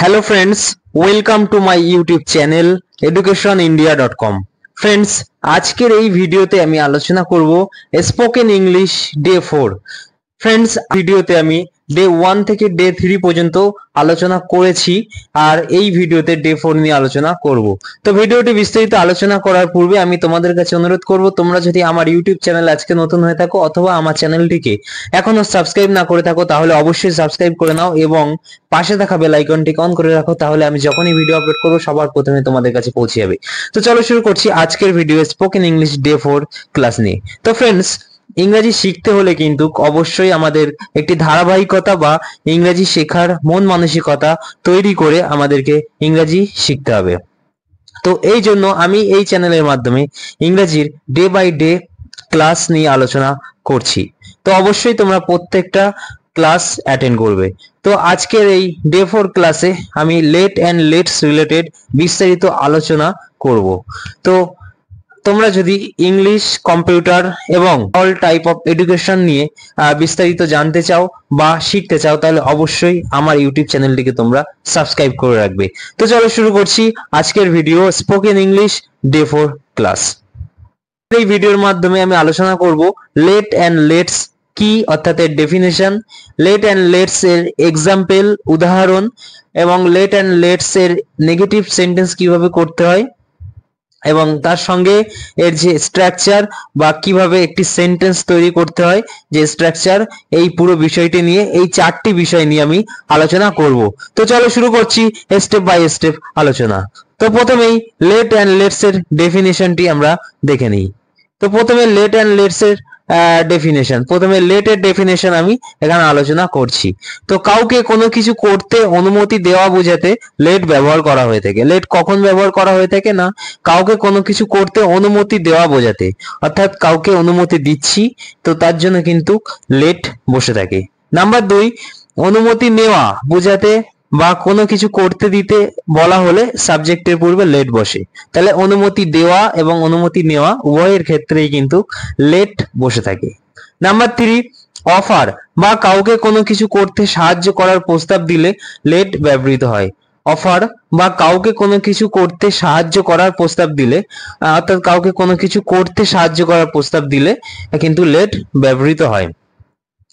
Hello friends, welcome to my YouTube channel educationindia.com. Friends, আজকের এই ভিডিওতে আমি আলোচনা করব স্পোকেন ইংলিশ ডে 4। ফ্রেন্ডস, ভিডিওতে আমি ডে 1 থেকে ডে 3 পর্যন্ত আলোচনা করেছি আর এই ভিডিওতে ডে 4 নিয়ে আলোচনা করব। তো ভিডিওটি বিস্তারিত আলোচনা করার পূর্বে আমি তোমাদের কাছে অনুরোধ করব, তোমরা যদি আমার ইউটিউব চ্যানেল আজকে নতুন হয়ে থাকো অথবা আমার চ্যানেলটিকে এখনো সাবস্ক্রাইব না করে থাকো তাহলে অবশ্যই সাবস্ক্রাইব করে নাও এবং পাশে থাকা বেল আইকনটিকে অন করে রাখো, তাহলে আমি যখনই ভিডিও আপলোড করব সবার প্রথমে তোমাদের কাছে পৌঁছে যাবে। তো চলো শুরু করছি আজকের video spoken English day 4 class নিয়ে। তো ফ্রেন্ডস, ইংরেজি শিখতে হলে কিন্তু অবশ্যই আমাদের একটি ধারাবাহিকতা বা ইংরেজি শেখার মন মানসিকতা তৈরি করে আমাদেরকে ইংরেজি শিখতে হবে। তো এই জন্য আমি এই চ্যানেলের মাধ্যমে ইংরেজির ডে বাই ডে ক্লাস নিয়ে আলোচনা করছি। তো অবশ্যই তোমরা প্রত্যেকটা ক্লাস অ্যাটেন্ড করবে। তো আজকের এই ডে 4 ক্লাসে আমি লেট অ্যান্ড লেটস রিলেটেড বিস্তারিত আলোচনা করব। তো তোমরা যদি ইংলিশ, কম্পিউটার এবং অল টাইপ অফ এডুকেশন নিয়ে বিস্তারিত জানতে চাও বা শিখতে চাও তাহলে অবশ্যই আমার ইউটিউব চ্যানেলটিকে তোমরা সাবস্ক্রাইব করে রাখবে। তো চলো শুরু করছি আজকের video spoken English day 4 class. এই ভিডিওর মাধ্যমে আমি আলোচনা করব লেট অ্যান্ড লেটস কি, অর্থাৎ এর ডেফিনেশন, লেট অ্যান্ড লেটস এর এক্সাম্পল, উদাহরণ, এবং লেট অ্যান্ড লেটস এর নেগেটিভ সেন্টেন্স কিভাবে করতে হয় এবং তার সঙ্গে এর যে স্ট্রাকচার বা কিভাবে একটি সেন্টেন্স তৈরি করতে হয় যে স্ট্রাকচার, এই পুরো বিষয়টি নিয়ে, এই 4টি বিষয় নিয়ে আমি আলোচনা করব। তো চলো শুরু করছি স্টেপ বাই স্টেপ আলোচনা। তো প্রথমেই লেট অ্যান্ড লেটস এর ডেফিনেশনটি আমরা দেখে নিই। তো প্রথমে লেট অ্যান্ড লেটস এর ডেফিনেশন, প্রথমে লেট এর ডেফিনেশন আমি এখানে আলোচনা করছি। তো কাউকে কোনো কিছু করতে অনুমতি দেওয়া বোঝাতে লেট ব্যবহার করা হয়ে থাকে। লেট কখন ব্যবহার করা হয়ে থাকে না, কাউকে কোনো কিছু করতে অনুমতি দেওয়া বোঝাতে, অর্থাৎ কাউকে অনুমতি দিচ্ছি তো তার জন্য কিন্তু লেট বসে থাকে। নাম্বার 2, অনুমতি নেওয়া বোঝাতে বা কোনো কিছু করতে দিতে বলা হলে সাবজেক্টের পূর্বে লেট বসে। তাহলে অনুমতি দেওয়া এবং অনুমতি নেওয়া উভয়ের ক্ষেত্রেই কিন্তু লেট বসে থাকে। নাম্বার 3, অফার বা কাউকে কোনো কিছু করতে সাহায্য করার প্রস্তাব দিলে লেট ব্যবহৃত হয়। অফার বা কাউকে কোনো কিছু করতে সাহায্য করার প্রস্তাব দিলে, অর্থাৎ কাউকে কোনো কিছু করতে সাহায্য করার প্রস্তাব দিলে কিন্তু লেট ব্যবহৃত হয়।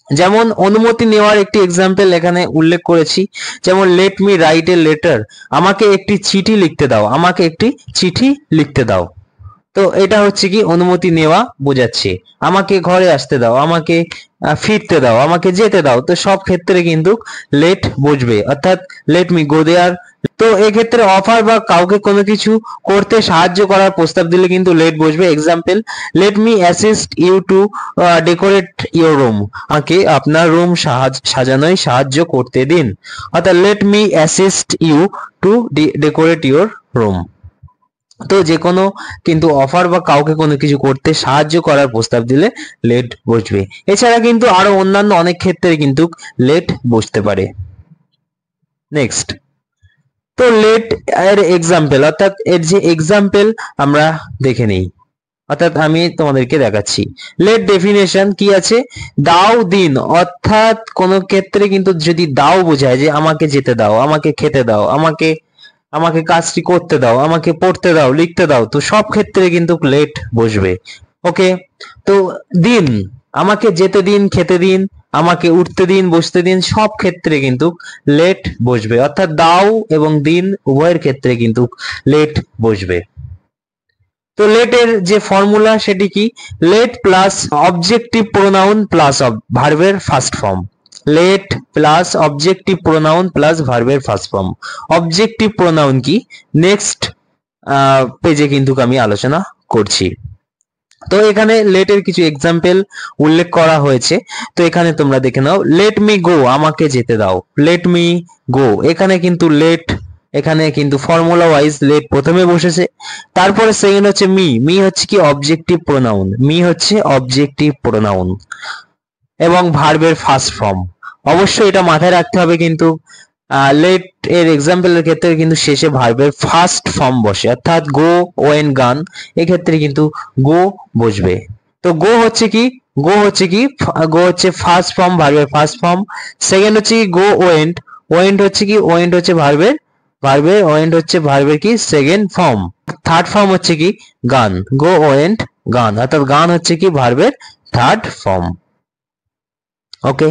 যেমন অনুমতি নেওয়ার একটি এক্সাম্পল এখানে উল্লেখ করেছি, যেমন let me write a letter, আমাকে একটি চিঠি লিখতে দাও, আমাকে একটি চিঠি লিখতে দাও। তো এটা হচ্ছে কি অনুমতি নেওয়া বোঝাচ্ছে। আমাকে ঘরে আসতে দাও, আমাকে ফিরতে দাও, আমাকে যেতে দাও। তো সব ক্ষেত্রে কিন্তু লেট বসবে, অর্থাৎ লেট মি গো দেয়ার। তো এক্ষেত্রে অফার বা কাউকে কোনো কিছু করতে সাহায্য করার প্রস্তাব দিলে কিন্তু লেট বসবে। Example, let me assist you to decorate your room, আমাকে আপনার রুম সাজানোয় সাহায্য করতে দিন। অর্থাৎ let me assist you to decorate your room. তো যে কোনো কিন্তু অফার বা কাউকে কোনো কিছু করতে সাহায্য করার প্রস্তাব দিলে লেট বসবে। এছাড়া কিন্তু আরো অন্যান্য অনেক ক্ষেত্রে কিন্তু লেট বসতে পারে। নেক্সট, তো লেট এর এক্সাম্পল, অর্থাৎ এর যে এক্সাম্পল আমরা দেখে নেই, অর্থাৎ আমি তোমাদেরকে দেখাচ্ছি। লেট ডেফিনেশন কি আছে, দাও দিন, অর্থাৎ কোন ক্ষেত্রে কিন্তু যদি দাও বোঝায় যে আমাকে যেতে দাও, আমাকে খেতে দাও, আমাকে কাজটি করতে দাও, আমাকে পড়তে দাও, লিখতে দাও, তো সব ক্ষেত্রে কিন্তু লেট বসবে। ওকে, তো দিন, আমাকে যেতে দিন, খেতে দিন, আমাকে উঠতে দিন, বসতে দিন, সব ক্ষেত্রে কিন্তু লেট বসবে। অর্থাৎ দাও এবং দিন উভয়ের ক্ষেত্রে কিন্তু লেট বসবে। তো লেট এর যে ফর্মুলা সেটি কি, let plus objective pronoun plus ভার্বের first form. Let plus objective pronoun plus ভার্বের ফার্স্ট ফর্ম। অবজেক্টিভ প্রোনাউন কি নেক্সট পেজে কিন্তু আমি আলোচনা করছি। তো এখানে লেট এর কিছু এক্সাম্পল উল্লেখ করা হয়েছে, তো এখানে তোমরা দেখে নাও। লেট মি গো, আমাকে যেতে দাও, লেট মি গো। এখানে কিন্তু লেট, এখানে কিন্তু ফর্মুলা ওয়াইজ লেট প্রথমে বসেছে। তারপরে সেকেন্ড হচ্ছে মি, মি হচ্ছে কি অবজেক্টিভ প্রোনাউন, মি হচ্ছে অবজেক্টিভ প্রোনাউন এবং ভার্বের ফার্স্ট ফর্ম। অবশ্যই এটা মাথায় রাখতে হবে কিন্তু লেট এর এক্সাম্পলের ক্ষেত্রে কিন্তু শেষে ভার্বের ফার্স্ট ফর্ম বসে, অর্থাৎ গো, ওয়েন, গান, এক্ষেত্রে কিন্তু গো বসবে। তো গো হচ্ছে কি, গো হচ্ছে ফার্স্ট ফর্ম, ভার্বের ফার্স্ট ফর্ম। সেকেন্ড হচ্ছে কি গো ওয়েন্ট, ওয়েন্ট হচ্ছে কি, ওয়েন্ট হচ্ছে ভার্বের ওয়েন্ট হচ্ছে ভার্বের কি সেকেন্ড ফর্ম। থার্ড ফর্ম হচ্ছে কি গান, গো ওয়েন্ট গান, অর্থাৎ গান হচ্ছে কি ভার্বের থার্ড ফর্ম। ওকে,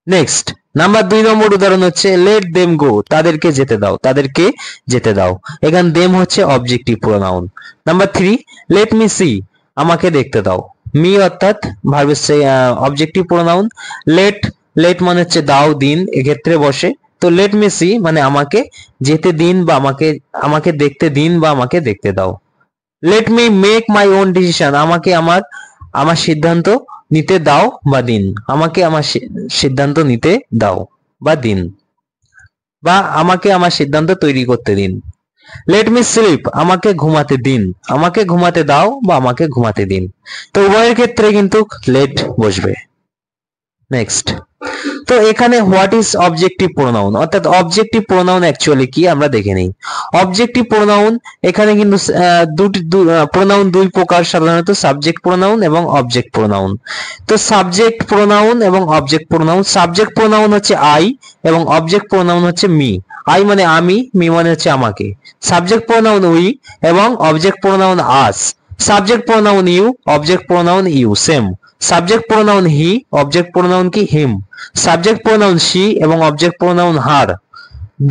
নেক্সট নাম্বার 2 নম্বর উদাহরণ হচ্ছে লেট দেম গো, তাদেরকে যেতে দাও, তাদেরকে যেতে দাও। এখানে দেম হচ্ছে objective pronoun. Number 3 let me see, আমাকে দেখতে দাও। মি অর্থাৎ ভার্বের অবজেক্টিভ প্রোনাউন। লেট লেট মানে হচ্ছে দাও দিন, এক্ষেত্রে বসে। তো লেট মি সি মানে আমাকে যেতে দিন বা আমাকে দেখতে দিন বা আমাকে দেখতে দাও। Let me make my own decision, আমাকে আমার আমার সিদ্ধান্ত নিতে দাও বা দিন, আমাকে আমার সিদ্ধান্ত নিতে দাও বা দিন, বা আমাকে আমার সিদ্ধান্ত তৈরি করতে দিন। লেট মি স্লিপ, আমাকে ঘুমাতে দিন, আমাকে ঘুমাতে দাও বা আমাকে ঘুমাতে দিন। তো উভয়ের ক্ষেত্রে কিন্তু লেট বসবে। নেক্সট, তো এখানে হোয়াট ইজ অবজেক্টিভ প্রোনাউন, অর্থাৎ অবজেক্টিভ প্রোনাউন অ্যাকচুয়ালি কি আমরা দেখে নিই। অবজেক্টিভ প্রোনাউন এখানে কিন্তু প্রোনাউন দুই প্রকার, সাধারণত সাবজেক্ট প্রোনাউন এবং অবজেক্ট প্রোনাউন। তো সাবজেক্ট প্রোনাউন এবং অবজেক্ট প্রোনাউন, সাবজেক্ট প্রোনাউন হচ্ছে আই এবং অবজেক্ট প্রোনাউন হচ্ছে মি। আই মানে আমি, মি মানে হচ্ছে আমাকে। সাবজেক্ট প্রোনাউন উই এবং object pronoun us. Subject pronoun you, object pronoun you same. Subject pronoun he, object pronoun কি হিম। সাবজেক্ট প্রোনাউন শি এবং object pronoun her.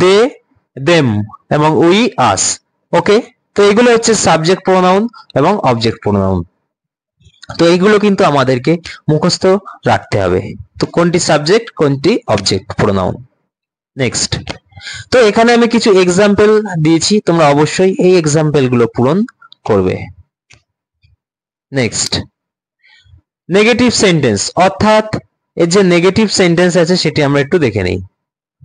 They them এবং উই আস। ওকে, তো এগুলো হচ্ছে সাবজেক্ট প্রোনাউন এবং object pronoun. তো এইগুলো কিন্তু আমাদেরকে মুখস্থ রাখতে হবে, তো কোনটি সাবজেক্ট কোনটি অবজেক্ট প্রোনাউন। নেক্সট, তো এখানে আমি কিছু এক্সাম্পল দিয়েছি, তোমরা অবশ্যই এই এক্সাম্পল গুলো পূরণ করবে। নেক্সট, নেগেটিভ সেন্টেন্স, অর্থাৎ এর যে নেগেটিভ সেন্টেন্স আছে সেটি আমরা একটু দেখে নিই।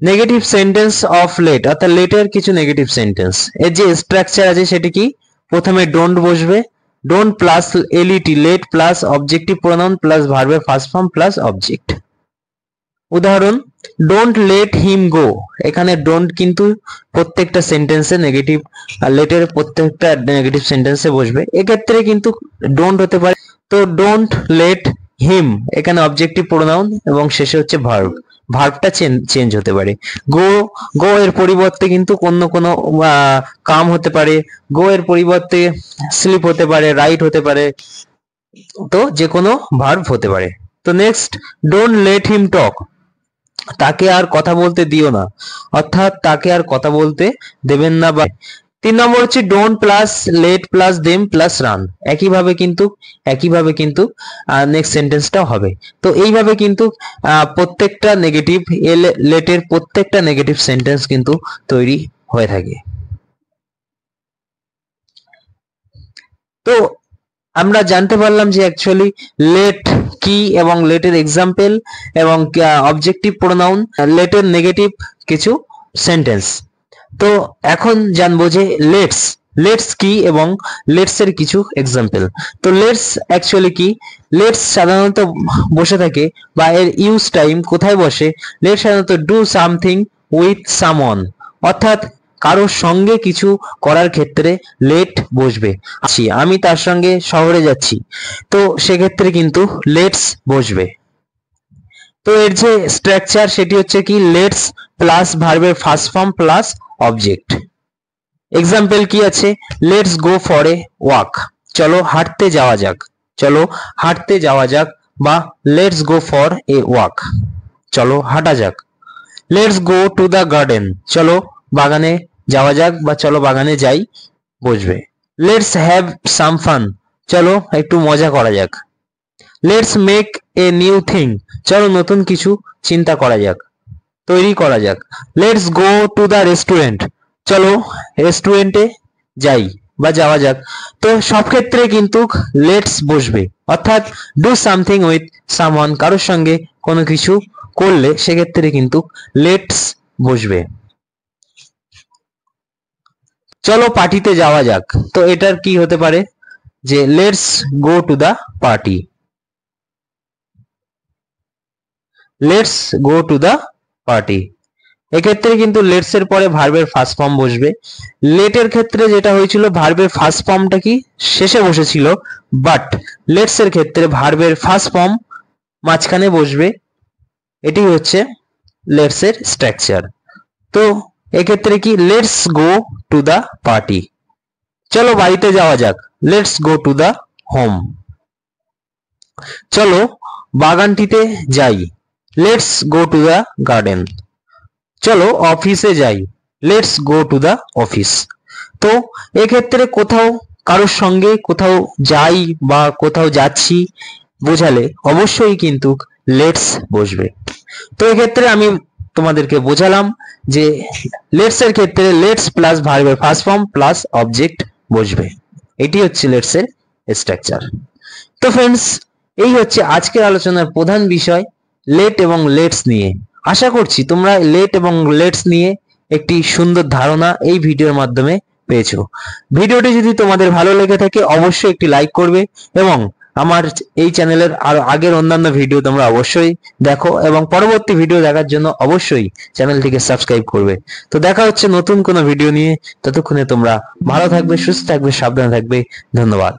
নেগেটিভ সেন্টেন্স অফ লেট, অর্থাৎ লেটের কিছু নেগেটিভ সেন্টেন্স। এর যে স্ট্রাকচার আছে সেটি কি, প্রথমে ডোন্ট বসবে, don't plus LET, late plus objective pronoun plus ভার্বের ফার্স্ট ফর্ম প্লাস অবজেক্ট। উদাহরণ, ডোন্ট লেট হিম গো, এখানে ডোন্ট কিন্তু প্রত্যেকটা সেন্টেন্সে নেগেটিভ, আর লেটের প্রত্যেকটা নেগেটিভ সেন্টেন্সে বসবে, এক্ষেত্রে কিন্তু ডোন্ট হতে পারে। তো ডোন্ট লেট হিম এখানে অবজেক্টিভ প্রোনাউন এবং শেষে হচ্ছে ভার্ব, ভার্বটা চেঞ্জ হতে পারে। গো, গো এর পরিবর্তে কিন্তু অন্য কোনো কাম হতে পারে, গো এর পরিবর্তে স্লিপ হতে পারে, রাইট হতে পারে, তো যে কোনো ভার্ব হতে পারে। তো নেক্সট, ডোন্ট লেট হিম টক, তাকে আর কথা বলতে দিও না, অর্থাৎ তাকে আর কথা বলতে দেবেন না। বা 3 নম্বর হচ্ছে don't plus let plus them plus run, একইভাবে কিন্তু নেক্সট সেন্টেন্সটাও হবে। তো এইভাবে কিন্তু প্রত্যেকটা নেগেটিভ লেটের প্রত্যেকটা নেগেটিভ সেন্টেন্স কিন্তু তৈরি হয়ে থাকে। তো আমরা জানতে পারলাম যে অ্যাকচুয়ালি লেট কি এবং লেটের এক্সাম্পল এবং অবজেক্টিভ প্রোনাউন, লেটের নেগেটিভ কিছু সেন্টেন্স। তো এখন জানবো যে লেটস, লেটস কি এবং লেটস এর কিছু এক্সাম্পল। তো লেটস অ্যাকচুয়ালি কি, লেটস সাধারণত বসে থাকে বা এর ইউজ টাইম কোথায় বসে, লেটস সাধারণত ডু সামথিং উইথ সামওয়ান, অর্থাৎ কারোর সঙ্গে কিছু করার ক্ষেত্রে লেট বসবে। আমি তার সঙ্গে শহরে যাচ্ছি, তো সেক্ষেত্রে কিন্তু লেটস বসবে। তো এর যে স্ট্রাকচার সেটি হচ্ছে কি লেটস প্লাস ভার্বের first form plus object. Example কি আছে, let's go for a walk, চলো হাঁটতে যাওয়া যাক, চলো হাঁটতে যাওয়া যাক, বা let's go for a walk, চলো হাঁটা যাক। Let's go to the garden, চলো বাগানে যাওয়া যাক বা চলো বাগানে যাই, বসবে। লেটস হ্যাভ সাম ফান, চলো একটু মজা করা যাক। Let's make a new thing, চলো নতুন কিছু চিন্তা করা যাক, তৈরি করা যাক। Let's go to the restaurant, চলো রেস্টুরেন্টে যাই বা যাওয়া যাক। তো সব ক্ষেত্রে কিন্তু লেটস বসবে, অর্থাৎ ডু সামথিং উইথ সামওয়ান, কারোর সঙ্গে কোনো কিছু করলে সেক্ষেত্রে কিন্তু লেটস বসবে। চলো পার্টিতে যাওয়া যাক, তো এটার কি হতে পারে যে let's go to the party, let's go to the party. এক্ষেত্রে কিন্তু লেটস এর পরে ভার্বের ফার্স্ট ফর্ম বসবে। লেটের ক্ষেত্রে যেটা হয়েছিল ভার্বের ফার্স্ট ফর্মটা কি শেষে বসেছিল, বাট লেটস এর ক্ষেত্রে ভার্বের ফার্স্ট ফর্ম মাঝখানে বসবে। এটি হচ্ছে লেটস এর স্ট্রাকচার। তো এক্ষেত্রে কি let's go to the party, চলো বাড়িতে যাওয়া যাক, let's go to the home. চলো বাগানটিতে যাই, let's go to the garden. চলো অফিসে যাই, let's go to the office. তো এক্ষেত্রে কোথাও কারোর সঙ্গে কোথাও যাই বা কোথাও যাচ্ছি বোঝালে অবশ্যই কিন্তু লেটস বসবে। তো এক্ষেত্রে আমি তোমাদেরকে বোঝালাম যে লেটস এর ক্ষেত্রে লেটস প্লাস ভার্বের ফার্স্ট ফর্ম প্লাস অবজেক্ট বসবে, এটি হচ্ছে লেটস এর স্ট্রাকচার। তো ফ্রেন্ডস, এই হচ্ছে আজকের আলোচনার প্রধান বিষয় লেট এবং লেটস নিয়ে। আশা করছি তোমরা লেট এবং লেটস নিয়ে একটি সুন্দর ধারণা এই ভিডিওর মাধ্যমে পেয়েছো। ভিডিওটি যদি তোমাদের ভালো লেগে থাকে অবশ্যই একটি লাইক করবে এবং আমার এই চ্যানেলের আরো আগের অন্যান্য ভিডিও তোমরা অবশ্যই দেখো এবং পরবর্তী ভিডিও দেখার জন্য অবশ্যই চ্যানেলটিকে সাবস্ক্রাইব করবে। তো দেখা হচ্ছে নতুন কোনো ভিডিও নিয়ে, ততক্ষণে তোমরা ভালো থাকবে, সুস্থ থাকবে, সাবধানে থাকবে। ধন্যবাদ।